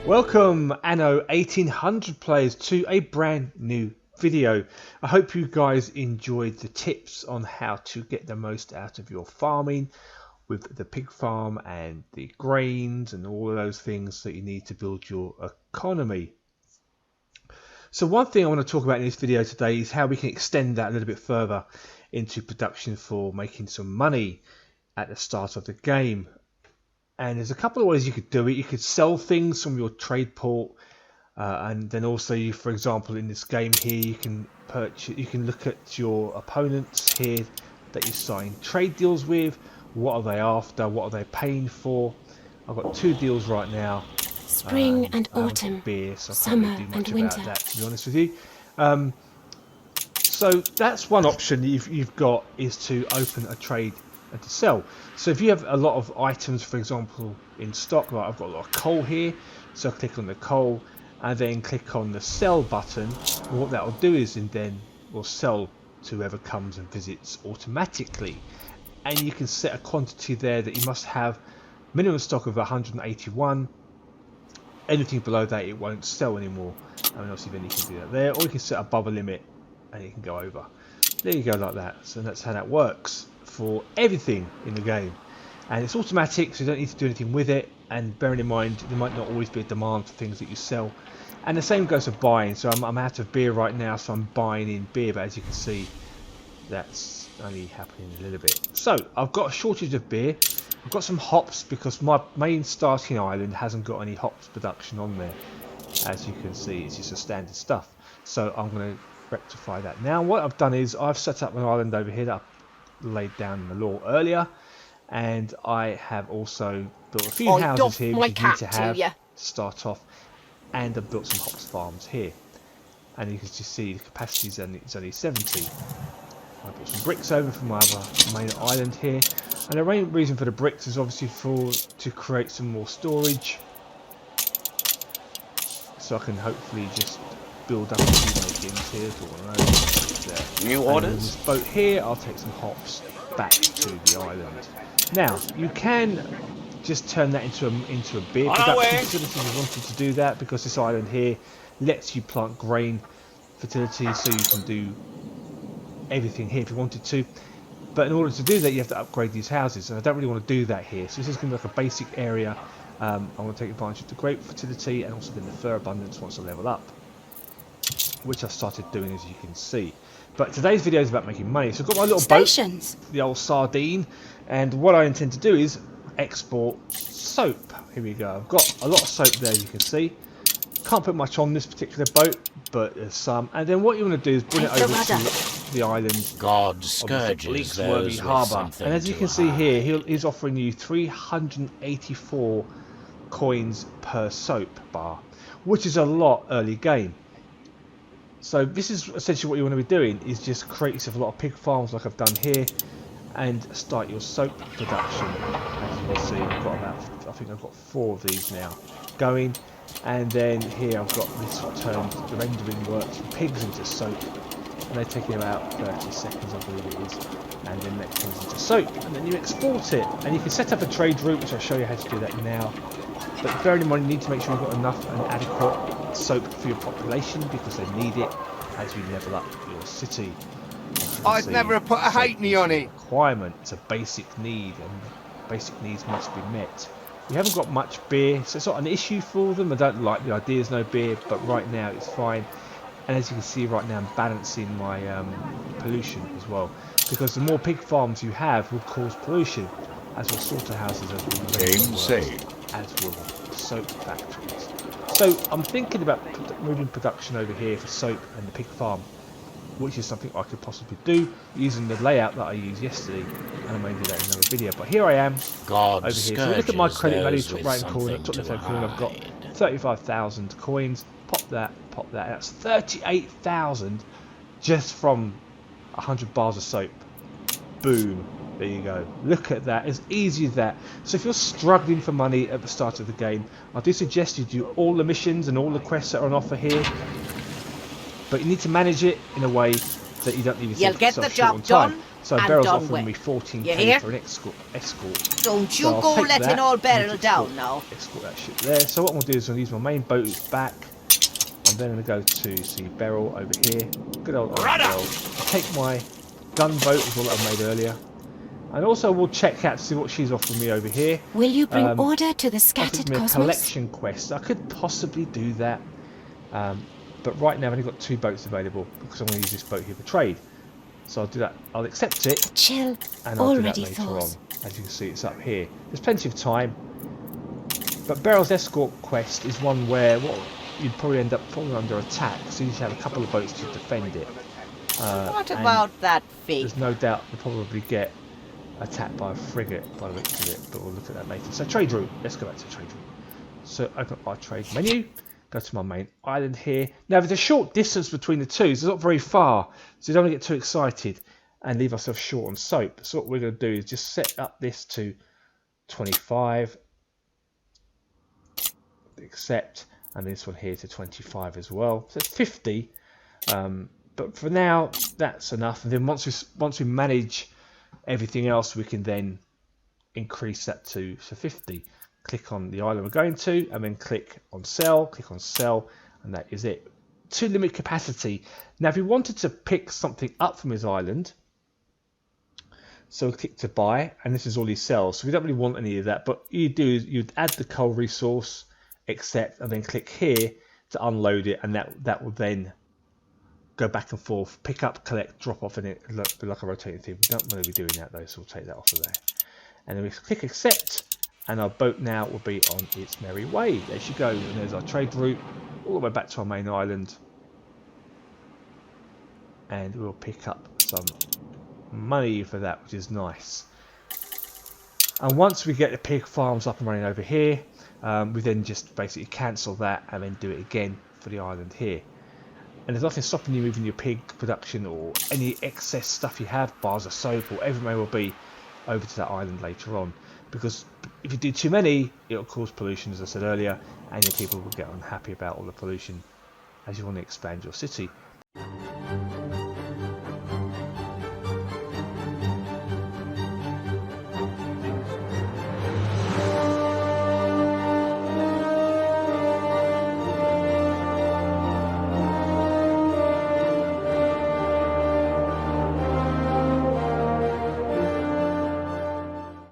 Welcome Anno 1800 players to a brand new video. I hope you guys enjoyed the tips on how to get the most out of your farming with the pig farm and the grains and all of those things that you need to build your economy. So one thing I want to talk about in this video today is how we can extend that a little bit further into production for making some money at the start of the game. And there's a couple of ways you could do it. You could sell things from your trade port, and then also, for example, in this game here, you can purchase. You can look at your opponents here that you sign trade deals with. What are they after? What are they paying for? I've got two deals right now. Spring and autumn, beer, so I summer can't really do much and winter. about that, to be honest with you. So that's one option you've got, is to open a trade and to sell. So if you have a lot of items, for example, in stock, like I've got a lot of coal here, so I click on the coal and then click on the sell button. And what that will do is then will sell to whoever comes and visits automatically. And you can set a quantity there that you must have minimum stock of 181. Anything below that, it won't sell anymore. I mean, obviously then you can do that there, or you can set above a limit and it can go over. There you go, like that. So that's how that works for everything in the game, and it's automatic, so you don't need to do anything with it. And bearing in mind, there might not always be a demand for things that you sell. And the same goes for buying. So I'm out of beer right now, so I'm buying in beer, but as you can see, that's only happening a little bit. So I've got a shortage of beer. I've got some hops because my main starting island hasn't got any hops production on there. As you can see, it's just a standard stuff. So I'm going to rectify that. Now what I've done is I've set up an island over here that I laid down in the law earlier, and I have also built a few houses here which you need to have to start off, and I've built some hops farms here, and you can just see the capacity is only 70. I put some bricks over from my other main island here, and the main reason for the bricks is obviously to create some more storage, so I can hopefully just build up a few more things here. So one of those there. New orders. orders. This boat here, I'll take some hops back to the island. Now you can just turn that into a beer production facility if you wanted to do that, because this island here lets you plant grain fertility, so you can do everything here if you wanted to. But in order to do that, you have to upgrade these houses, and I don't really want to do that here. So this is going to be like a basic area. I want to take advantage of the grape fertility and also then the fur abundance once I level up, which I've started doing, as you can see. But today's video is about making money. So I've got my little boat, the old sardine, and what I intend to do is export soap. Here we go. I've got a lot of soap there, you can see. Can't put much on this particular boat, but there's some. And then what you want to do is bring it over to the island. God scourges those harbour. And as you can see here, he's offering you 384 coins per soap bar, which is a lot early game. So this is essentially what you want to be doing, is just create yourself a lot of pig farms like I've done here, and start your soap production. As you can see, I've got I think I've got 4 of these now going. And then here I've got this turned, the rendering works from pigs into soap, and they take about 30 seconds, I believe it is, and then that turns into soap, and then you export it. And you can set up a trade route, which I'll show you how to do that now. But bearing in mind, you need to make sure you've got enough and adequate soap for your population, because they need it as you level up your city. I'd never have put a halfpenny on it. Requirement, it's a basic need, and basic needs must be met. We haven't got much beer, so it's not an issue for them. I don't like the idea there's no beer, but right now it's fine. And as you can see right now, I'm balancing my pollution as well, because the more pig farms you have will cause pollution, as will slaughterhouses, as will soap factories. So I'm thinking about moving production over here for soap and the pig farm, which is something I could possibly do using the layout that I used yesterday, and I may do that in another video. But here I am over here. So look at my credit value, top right hand corner, top left hand corner. I've got 35,000 coins. Pop that, pop that. That's 38,000 just from 100 bars of soap. Boom. There you go. Look at that. As easy as that. So if you're struggling for money at the start of the game, I do suggest you do all the missions and all the quests that are on offer here. But you need to manage it in a way that you don't leave yourself short on time. So And Beryl's done offering with. me You 14k hear? for an escort. Don't So you I'll go take letting that all and Beryl just down now. escort that ship there. So what I'm going to do is I'll use my main boat is back. I'm then going to go to see Beryl over here. Good old Beryl. I'll take my gunboat as well that I made earlier. And also we'll check out to see what she's offering me over here. Will you bring order to the Offers scattered me a cosmos? collection quest. I could possibly do that. But right now I've only got 2 boats available because I'm going to use this boat here for trade. So I'll do that. I'll accept it. The chill And I'll do that already later on. thaws. As you can see, it's up here. There's plenty of time. But Beryl's escort quest is one where you'd probably end up falling under attack. So you just have a couple of boats to defend it. What And about that fee? there's no doubt you'll probably get attacked by a frigate by the looks of it. But we'll look at that later. So trade route. Let's go back to trade route. So open up our trade menu. Go to my main island here. Now there's a short distance between the two. So it's not very far. So you don't want to get too excited and leave ourselves short on soap. So what we're going to do is just set up this to 25, accept, and this one here to 25 as well. So it's 50, but for now that's enough. And then once we manage everything else, we can then increase that to 50. Click on the island we're going to, and then click on sell, and that is it. To limit capacity. Now if you wanted to pick something up from his island, so click to buy, and this is all he sells. So we don't really want any of that, but you do is you'd add the coal resource, accept, and then click here to unload it, and that will then go back and forth, pick up, collect, drop off, and it look like a rotating thing. We don't want to be doing that though, so we'll take that off of there. And then we click accept, and our boat now will be on its merry way. There she goes, and there's our trade route all the way back to our main island, and we'll pick up some money for that, which is nice. And once we get the pig farms up and running over here, we then just basically cancel that and then do it again for the island here. And there's nothing stopping you moving your pig production or any excess stuff you have, bars of soap or whatever it may well be, over to that island later on. Because if you do too many, it'll cause pollution, as I said earlier, and your people will get unhappy about all the pollution as you want to expand your city.